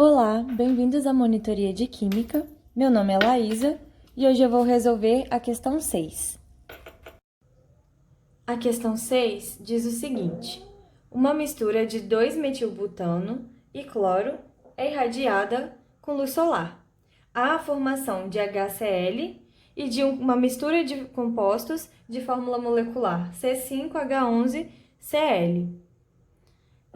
Olá, bem-vindos à monitoria de Química. Meu nome é Laísa e hoje eu vou resolver a questão 6. A questão 6 diz o seguinte: uma mistura de 2-metilbutano e cloro é irradiada com luz solar. Há a formação de HCl e de uma mistura de compostos de fórmula molecular C5H11Cl.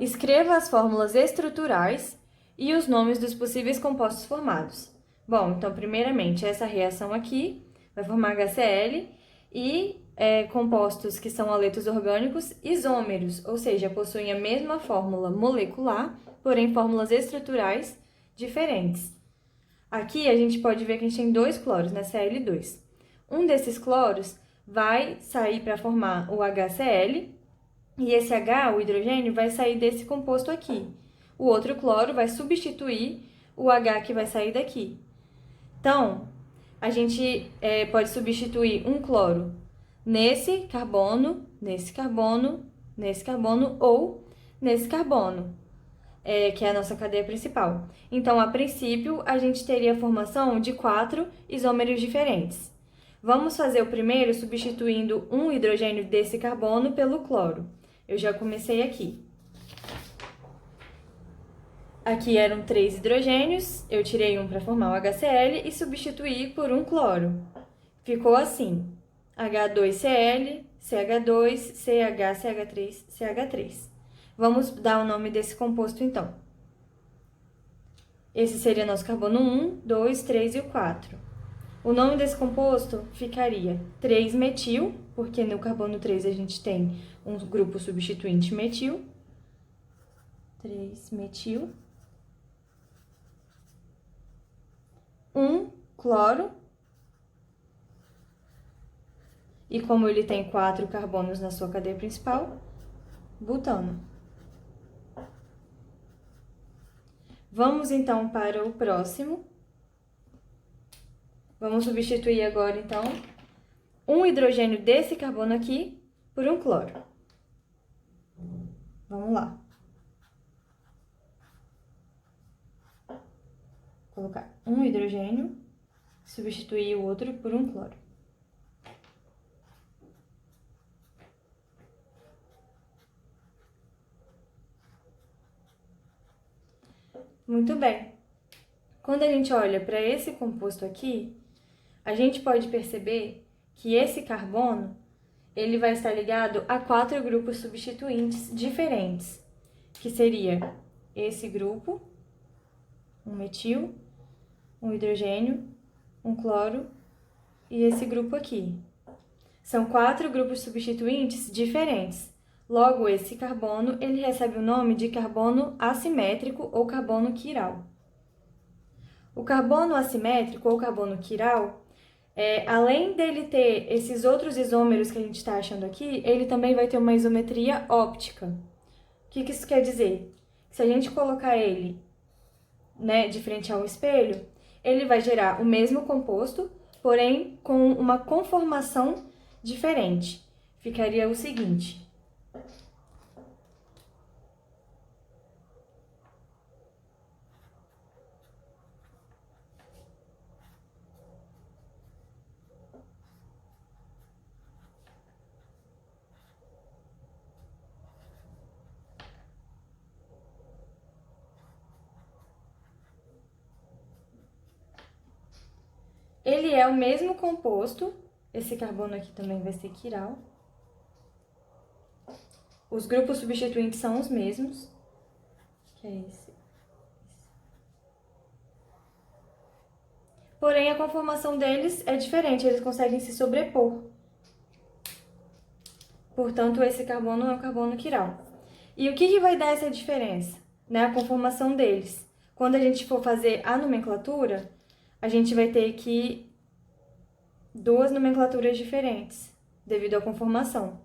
Escreva as fórmulas estruturais e os nomes dos possíveis compostos formados. Bom, então, primeiramente, essa reação aqui vai formar HCl e compostos que são haletos orgânicos isômeros, ou seja, possuem a mesma fórmula molecular, porém fórmulas estruturais diferentes. Aqui a gente pode ver que a gente tem dois cloros, né, Cl2. Um desses cloros vai sair para formar o HCl, e esse H, o hidrogênio, vai sair desse composto aqui. O outro cloro vai substituir o H que vai sair daqui. Então, a gente pode substituir um cloro nesse carbono, nesse carbono, nesse carbono ou nesse carbono, que é a nossa cadeia principal. Então, a princípio, a gente teria a formação de 4 isômeros diferentes. Vamos fazer o primeiro substituindo um hidrogênio desse carbono pelo cloro. Eu já comecei aqui. Aqui eram 3 hidrogênios, eu tirei um para formar o HCl e substituí por um cloro. Ficou assim: H2Cl, CH2, CH, CH3, CH3. Vamos dar o nome desse composto então. Esse seria nosso carbono 1, 2, 3 e o 4. O nome desse composto ficaria 3-metil, porque no carbono 3 a gente tem um grupo substituinte metil. 3-metil. 1 cloro. E como ele tem 4 carbonos na sua cadeia principal, butano. Vamos então para o próximo. Vamos substituir agora, então, um hidrogênio desse carbono aqui por um cloro. Vamos lá. Vou colocar um hidrogênio, substituir o outro por um cloro. Muito bem. Quando a gente olha para esse composto aqui, a gente pode perceber que esse carbono ele vai estar ligado a 4 grupos substituintes diferentes, que seria esse grupo, um metil, um hidrogênio, um cloro e esse grupo aqui. São 4 grupos substituintes diferentes. Logo, esse carbono ele recebe o nome de carbono assimétrico ou carbono quiral. O carbono assimétrico ou carbono quiral, além dele ter esses outros isômeros que a gente está achando aqui, ele também vai ter uma isometria óptica. O que isso quer dizer? Se a gente colocar ele, de frente ao espelho, ele vai gerar o mesmo composto, porém com uma conformação diferente. Ficaria o seguinte: ele é o mesmo composto, esse carbono aqui também vai ser quiral. Os grupos substituintes são os mesmos, que é esse. Porém, a conformação deles é diferente, eles conseguem se sobrepor. Portanto, esse carbono é o carbono quiral. E o que vai dar essa diferença? A conformação deles. Quando a gente for fazer a nomenclatura, a gente vai ter aqui 2 nomenclaturas diferentes, devido à conformação.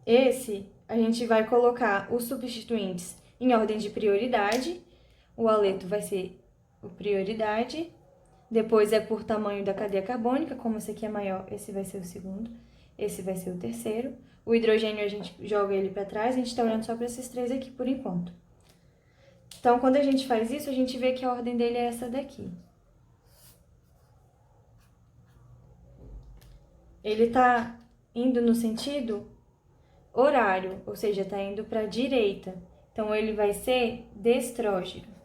Esse, a gente vai colocar os substituintes em ordem de prioridade. O haleto vai ser o prioridade. Depois é por tamanho da cadeia carbônica, como esse aqui é maior, esse vai ser o segundo. Esse vai ser o terceiro. O hidrogênio a gente joga ele para trás, a gente está olhando só para esses 3 aqui por enquanto. Então, quando a gente faz isso, a gente vê que a ordem dele é essa daqui. Ele tá indo no sentido horário, ou seja, tá indo para a direita. Então, ele vai ser destrógeno.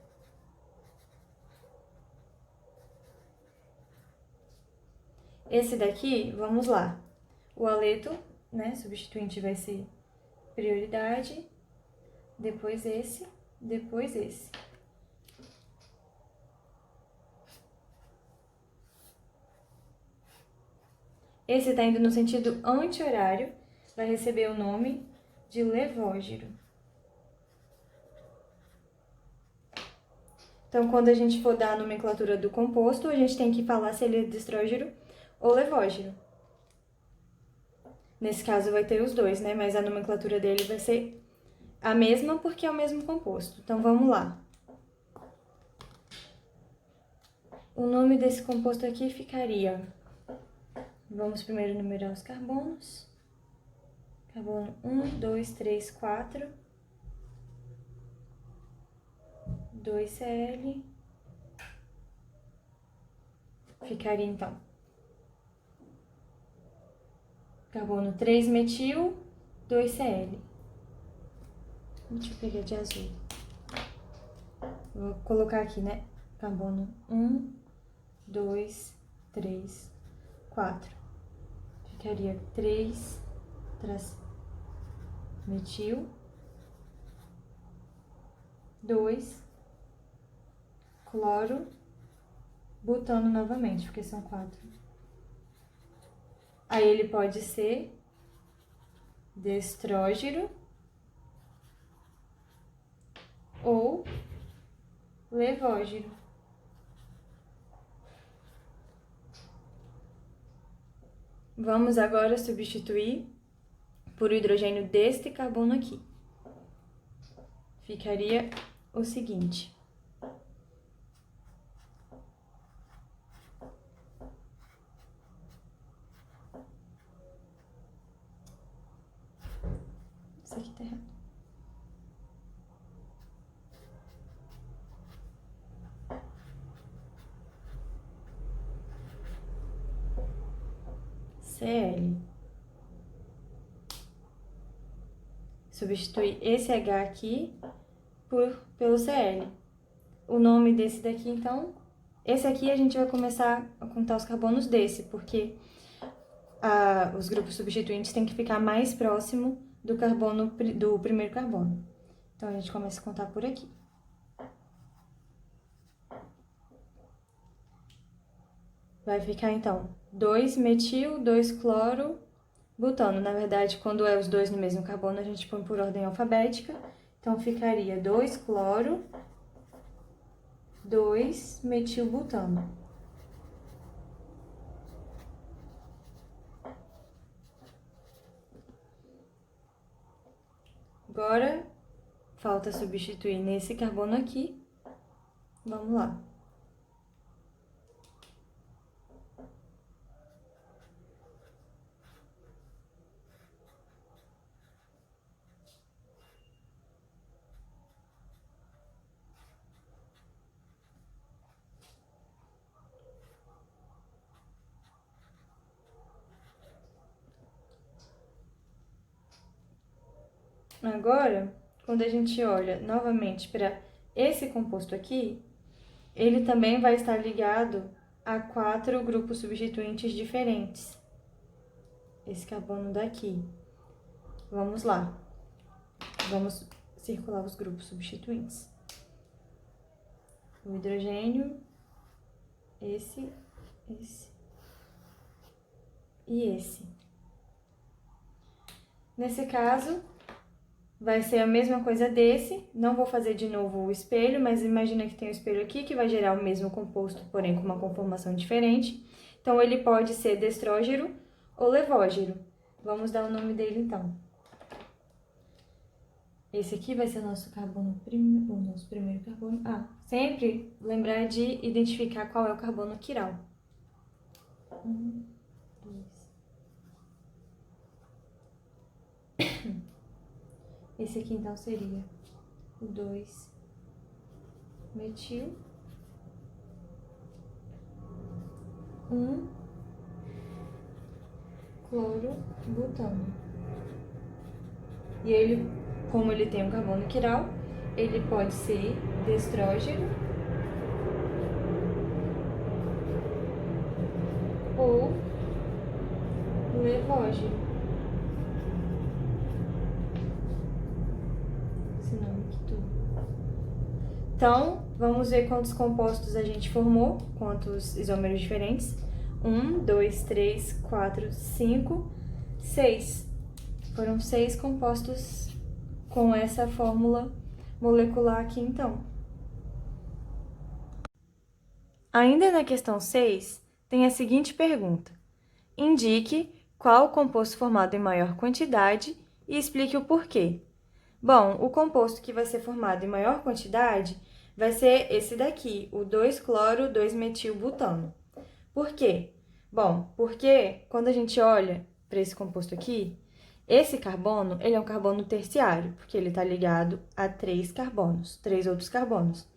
Esse daqui, vamos lá. O aleto, né, substituinte vai ser prioridade, depois esse, depois esse. Esse está indo no sentido anti-horário, vai receber o nome de levógiro. Então, quando a gente for dar a nomenclatura do composto, a gente tem que falar se ele é destrógeno ou levógiro. Nesse caso, vai ter os dois, né? Mas a nomenclatura dele vai ser a mesma porque é o mesmo composto. Então, vamos lá. O nome desse composto aqui ficaria... Vamos primeiro numerar os carbonos. Carbono 1, 2, 3, 4. 2Cl. Ficaria, então, carbono 3-metil, 2Cl. Deixa eu pegar de azul. Vou colocar aqui, né? Carbono 1, 2, 3, 4. Ficaria 3-metil, 2, cloro, butano novamente, porque são 4. Aí ele pode ser destrógeno ou levógeno. Vamos agora substituir por o hidrogênio deste carbono aqui. Ficaria o seguinte. Isso aqui tá errado. Cl. Substituir esse H aqui pelo Cl. O nome desse daqui, então, esse aqui a gente vai começar a contar os carbonos desse, porque os grupos substituintes têm que ficar mais próximo do carbono do primeiro carbono. Então, a gente começa a contar por aqui. Vai ficar, então, 2-metil, 2-cloro, butano. Na verdade, quando é os dois no mesmo carbono, a gente põe por ordem alfabética. Então, ficaria 2-cloro, 2-metilbutano. Agora, falta substituir nesse carbono aqui. Vamos lá. Agora, quando a gente olha novamente para esse composto aqui, ele também vai estar ligado a 4 grupos substituintes diferentes. Esse carbono daqui. Vamos lá. Vamos circular os grupos substituintes. O hidrogênio, esse e esse. Nesse caso, vai ser a mesma coisa desse. Não vou fazer de novo o espelho, mas imagina que tem um espelho aqui que vai gerar o mesmo composto, porém com uma conformação diferente. Então, ele pode ser destrógeno ou levógeno. Vamos dar o nome dele, então. Esse aqui vai ser o nosso o nosso primeiro carbono. Sempre lembrar de identificar qual é o carbono quiral. 1, 2. Esse aqui, então, seria o 2 metil, 1 clorobutano. E ele, como ele tem um carbono quiral, ele pode ser destrógeno ou levógeno. Esse nome aqui tudo. Então, vamos ver quantos compostos a gente formou, quantos isômeros diferentes. 1, 2, 3, 4, 5, 6. Foram 6 compostos com essa fórmula molecular aqui, então. Ainda na questão 6, tem a seguinte pergunta. Indique qual o composto formado em maior quantidade e explique o porquê. Bom, o composto que vai ser formado em maior quantidade vai ser esse daqui, o 2-cloro-2-metilbutano. Por quê? Bom, porque quando a gente olha para esse composto aqui, esse carbono, ele é um carbono terciário, porque ele está ligado a 3 carbonos, 3 outros carbonos.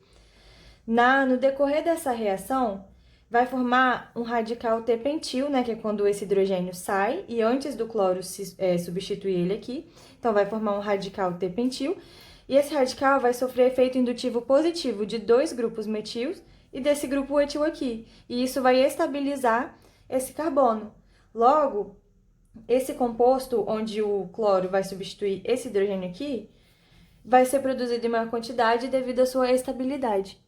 No decorrer dessa reação, vai formar um radical T-pentil, né, que é quando esse hidrogênio sai, e antes do cloro substituir ele aqui, então vai formar um radical T-pentil, e esse radical vai sofrer efeito indutivo positivo de 2 grupos metis e desse grupo etil aqui, e isso vai estabilizar esse carbono. Logo, esse composto, onde o cloro vai substituir esse hidrogênio aqui, vai ser produzido em maior quantidade devido à sua estabilidade.